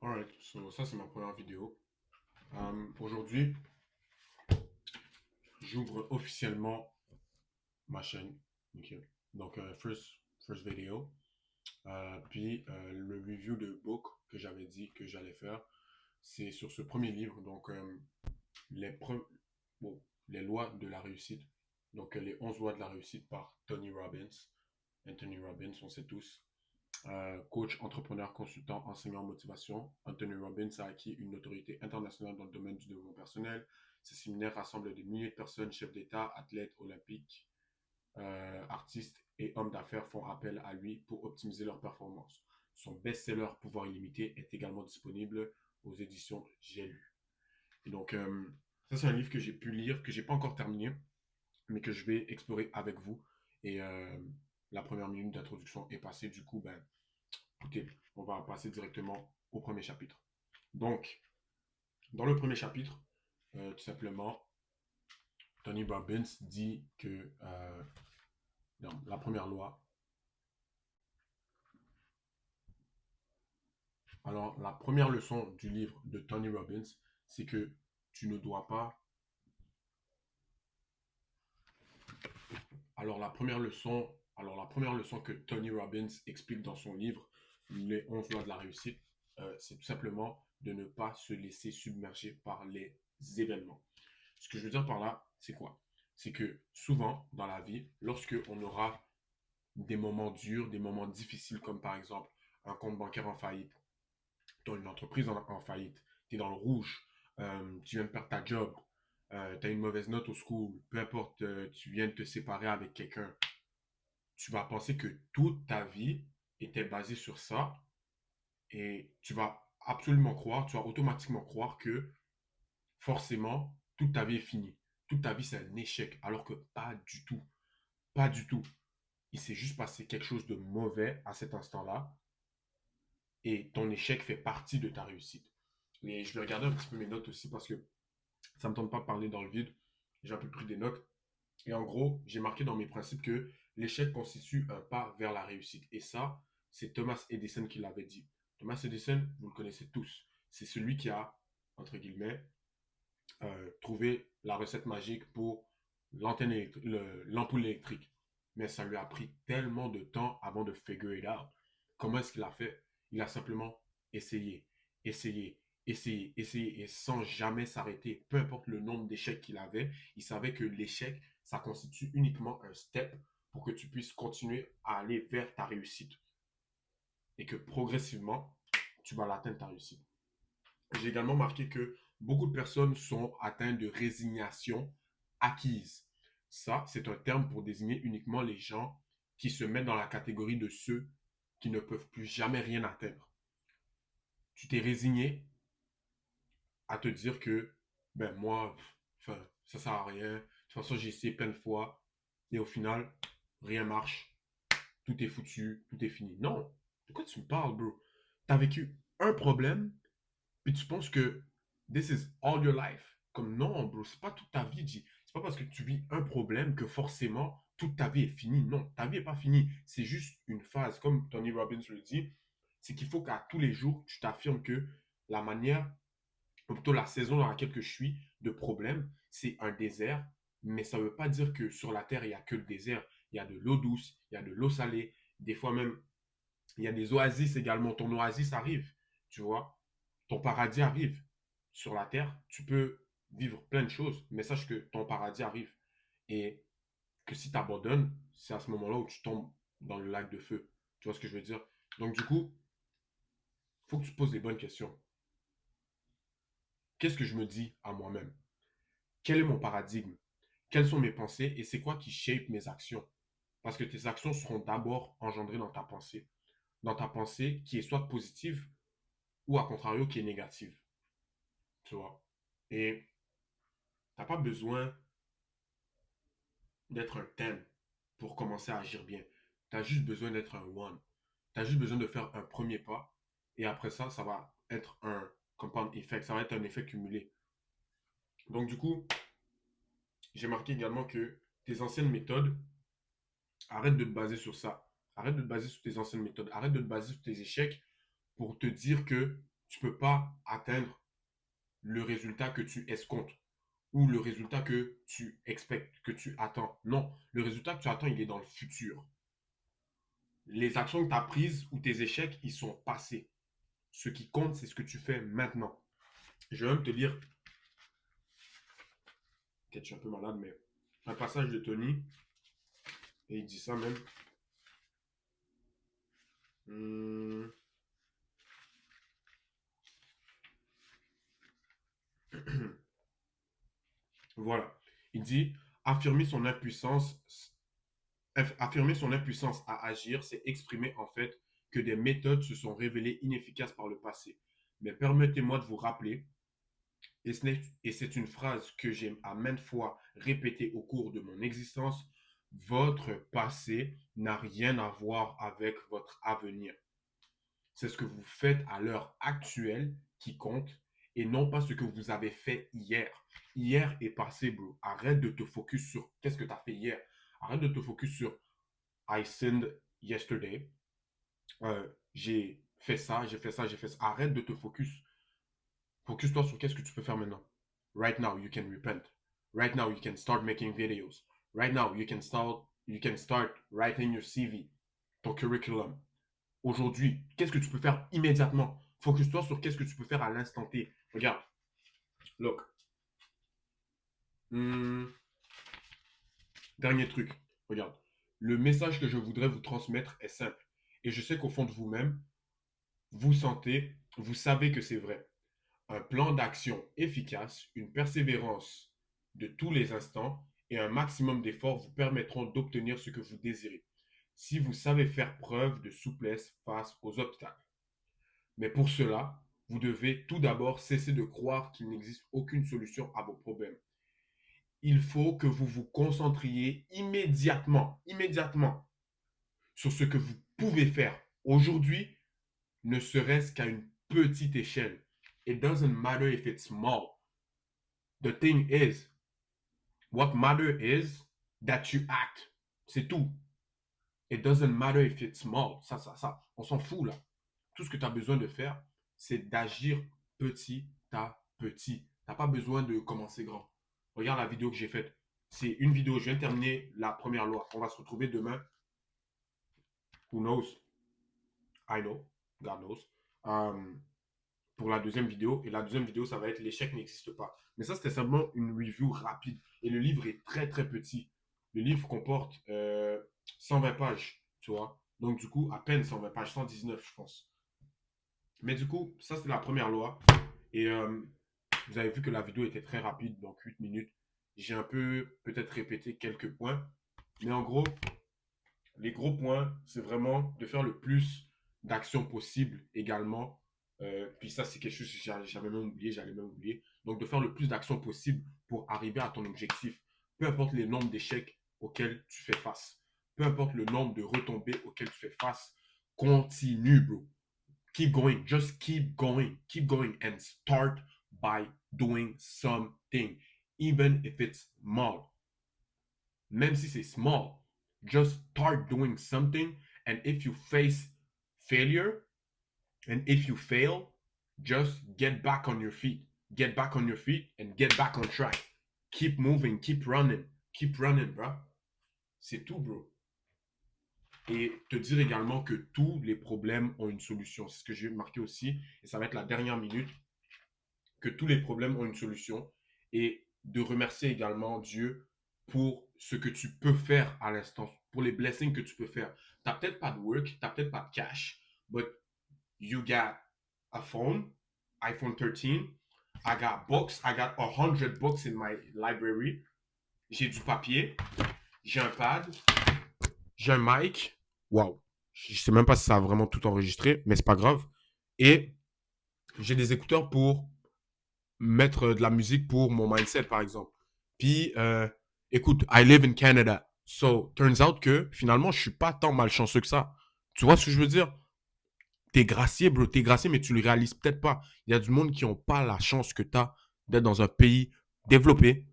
Alright, so ça c'est ma première vidéo. Aujourd'hui, j'ouvre officiellement ma chaîne. Ok. Donc, first video. Puis, le review de book que j'avais dit que j'allais faire, c'est sur ce premier livre. Donc, les, pre- bon, les lois de la réussite. Donc, les 11 lois de la réussite par Tony Robbins. Anthony Robbins, on sait tous. Coach, entrepreneur, consultant, enseignant en motivation. Anthony Robbins a acquis une notoriété internationale dans le domaine du développement personnel. Ses séminaires rassemblent des milliers de personnes, chefs d'État, athlètes olympiques, artistes et hommes d'affaires font appel à lui pour optimiser leur performance. Son best-seller Pouvoir illimité est également disponible aux éditions J'ai lu. Et donc, ça c'est un livre que j'ai pu lire, que j'ai pas encore terminé, mais que je vais explorer avec vous. Et la première minute d'introduction est passée. Du coup, ben, écoutez, on va passer directement au premier chapitre. Donc, dans le premier chapitre, tout simplement, Tony Robbins dit que dans la première loi, alors la première leçon du livre de Tony Robbins, c'est que tu ne dois pas. Alors la première leçon que Tony Robbins explique dans son livre, Les 11 lois de la réussite, c'est tout simplement de ne pas se laisser submerger par les événements. Ce que je veux dire par là, c'est quoi? C'est que souvent dans la vie, lorsque on aura des moments durs, des moments difficiles, comme par exemple un compte bancaire en faillite, tu as une entreprise en faillite, tu es dans le rouge, tu viens de perdre ta job, tu as une mauvaise note au school, peu importe, tu viens de te séparer avec quelqu'un, tu vas penser que toute ta vie était basée sur ça et tu vas absolument croire, tu vas automatiquement croire que forcément, toute ta vie est finie. Toute ta vie, c'est un échec. Alors que pas du tout. Pas du tout. Il s'est juste passé quelque chose de mauvais à cet instant-là. Et ton échec fait partie de ta réussite. Et je vais regarder un petit peu mes notes aussi parce que ça ne me tente pas de parler dans le vide. J'ai un peu pris des notes. Et en gros, j'ai marqué dans mes principes que l'échec constitue un pas vers la réussite. Et ça, c'est Thomas Edison qui l'avait dit. Thomas Edison, vous le connaissez tous. C'est celui qui a, entre guillemets, trouver la recette magique pour l'ampoule électrique. Mais ça lui a pris tellement de temps avant de figure it out. Comment est-ce qu'il a fait? Il a simplement essayé, essayé, essayé, essayé et sans jamais s'arrêter. Peu importe le nombre d'échecs qu'il avait, il savait que l'échec, ça constitue uniquement un step pour que tu puisses continuer à aller vers ta réussite. Et que progressivement, tu vas l'atteindre ta réussite. J'ai également marqué que beaucoup de personnes sont atteintes de résignation acquise. Ça, c'est un terme pour désigner uniquement les gens qui se mettent dans la catégorie de ceux qui ne peuvent plus jamais rien atteindre. Tu t'es résigné à te dire que, ben moi, enfin, ça sert à rien. De toute façon, j'ai essayé plein de fois et au final, rien marche. Tout est foutu, tout est fini. Non, de quoi tu me parles, bro? T'as vécu un problème, puis tu penses que this is all your life. Comme non, bro, c'est pas toute ta vie, G. C'est pas parce que tu vis un problème que forcément toute ta vie est finie. Non, ta vie est pas finie. C'est juste une phase. Comme Tony Robbins le dit, c'est qu'il faut qu'à tous les jours, tu t'affirmes que la manière, ou plutôt la saison dans laquelle que je suis de problème, c'est un désert. Mais ça ne veut pas dire que sur la terre, il n'y a que le désert. Il y a de l'eau douce, il y a de l'eau salée. Des fois même, il y a des oasis également. Ton oasis arrive, tu vois. Ton paradis arrive. Sur la terre, tu peux vivre plein de choses, mais sache que ton paradis arrive. Et que si tu abandonnes, c'est à ce moment-là où tu tombes dans le lac de feu. Tu vois ce que je veux dire? Donc du coup, il faut que tu te poses les bonnes questions. Qu'est-ce que je me dis à moi-même? Quel est mon paradigme? Quelles sont mes pensées et c'est quoi qui shape mes actions? Parce que tes actions seront d'abord engendrées dans ta pensée. Dans ta pensée qui est soit positive ou à contrario qui est négative. Tu vois? Et t'as pas besoin d'être un 10 pour commencer à agir bien. Tu as juste besoin d'être un one. Tu as juste besoin de faire un premier pas. Et après ça, ça va être un compound effect. Ça va être un effet cumulé. Donc, du coup, j'ai marqué également que tes anciennes méthodes, arrête de te baser sur ça. Arrête de te baser sur tes anciennes méthodes. Arrête de te baser sur tes échecs pour te dire que tu peux pas atteindre le résultat que tu escomptes ou le résultat que tu expectes, que tu attends. Non, le résultat que tu attends, il est dans le futur. Les actions que tu as prises ou tes échecs, ils sont passés. Ce qui compte, c'est ce que tu fais maintenant. Je vais même te lire, peut-être je suis un peu malade, mais un passage de Tony, et il dit ça même. Hum, voilà. Il dit, affirmer son impuissance, affirmer son impuissance à agir, c'est exprimer en fait que des méthodes se sont révélées inefficaces par le passé. Mais permettez-moi de vous rappeler, et c'est une phrase que j'ai à maintes fois répétée au cours de mon existence, votre passé n'a rien à voir avec votre avenir. C'est ce que vous faites à l'heure actuelle qui compte et non pas ce que vous avez fait hier. Hier est passé, bro. Arrête de te focus sur qu'est-ce que tu as fait hier. Arrête de te focus sur I sinned yesterday. J'ai fait ça, j'ai fait ça, j'ai fait ça. Arrête de te focus. Focus-toi sur qu'est-ce que tu peux faire maintenant. Right now, you can repent. Right now, you can start making videos. Right now, you can start writing your CV, ton curriculum. Aujourd'hui, qu'est-ce que tu peux faire immédiatement? Focus-toi sur qu'est-ce que tu peux faire à l'instant T. Regarde. Look. Hmm, dernier truc. Regarde. Le message que je voudrais vous transmettre est simple. Et je sais qu'au fond de vous-même, vous savez que c'est vrai. Un plan d'action efficace, une persévérance de tous les instants et un maximum d'efforts vous permettront d'obtenir ce que vous désirez. Si vous savez faire preuve de souplesse face aux obstacles. Mais pour cela, vous devez tout d'abord cesser de croire qu'il n'existe aucune solution à vos problèmes. Il faut que vous vous concentriez immédiatement sur ce que vous pouvez faire aujourd'hui, ne serait-ce qu'à une petite échelle. It doesn't matter if it's small. The thing is, what matters is that you act. C'est tout. It doesn't matter if it's small. Ça. On s'en fout là. Tout ce que tu as besoin de faire, c'est d'agir petit à petit. Tu n'as pas besoin de commencer grand. Regarde la vidéo que j'ai faite. C'est une vidéo, je viens de terminer la première loi. On va se retrouver demain. Who knows? I know. God knows. Pour la deuxième vidéo. Et la deuxième vidéo, ça va être l'échec n'existe pas. Mais ça, c'était simplement une review rapide. Et le livre est très, très petit. Le livre comporte 120 pages, tu vois. Donc, du coup, à peine 120 pages, 119, je pense. Mais du coup, ça, c'est la première loi. Et vous avez vu que la vidéo était très rapide, donc 8 minutes. J'ai un peu peut-être répété quelques points. Mais en gros, les gros points, c'est vraiment de faire le plus d'actions possibles également. Puis ça, c'est quelque chose que j'allais même oublier. Donc, de faire le plus d'actions possibles pour arriver à ton objectif. Peu importe les nombres d'échecs auxquels tu fais face. Peu importe le nombre de retombées auxquelles tu fais face. Continue, bro. Keep going. Just keep going. Keep going and start by doing something. Even if it's small. Même si c'est small. Just start doing something. And if you face failure, and if you fail, just get back on your feet. Get back on your feet and get back on track. Keep moving, keep running. Keep running, bro. C'est tout, bro. Et te dire également que tous les problèmes ont une solution. C'est ce que j'ai marqué aussi. Et ça va être la dernière minute. Que tous les problèmes ont une solution. Et de remercier également Dieu pour ce que tu peux faire à l'instant. Pour les blessings que tu peux faire. Tu n'as peut-être pas de work, tu n'as peut-être pas de cash. But you got a phone, iPhone 13. I got books. I got 100 books in my library. J'ai du papier. J'ai un pad. J'ai un mic. Wow. Je sais même pas si ça a vraiment tout enregistré, mais c'est pas grave. Et j'ai des écouteurs pour mettre de la musique pour mon mindset, par exemple. Puis, écoute, I live in Canada. So, turns out que finalement, je suis pas tant malchanceux que ça. Tu vois ce que je veux dire? T'es gracié, bro. T'es gracié, mais tu le réalises peut-être pas. Il y a du monde qui n'ont pas la chance que tu as d'être dans un pays développé,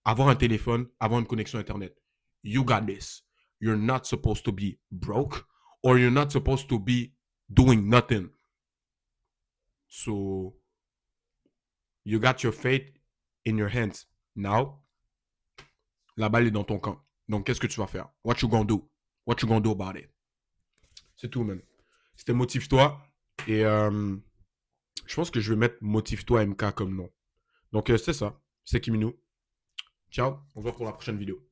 avoir un téléphone, avoir une connexion Internet. You got this. You're not supposed to be broke or you're not supposed to be doing nothing. So, you got your fate in your hands. Now, la balle est dans ton camp. Donc, qu'est-ce que tu vas faire? What you gonna do? What you gonna do about it? C'est tout, man. C'était Motive-toi. Et je pense que je vais mettre Motive-toi MK comme nom. Donc, c'est ça. C'est Kimino. Ciao. On se voit pour la prochaine vidéo.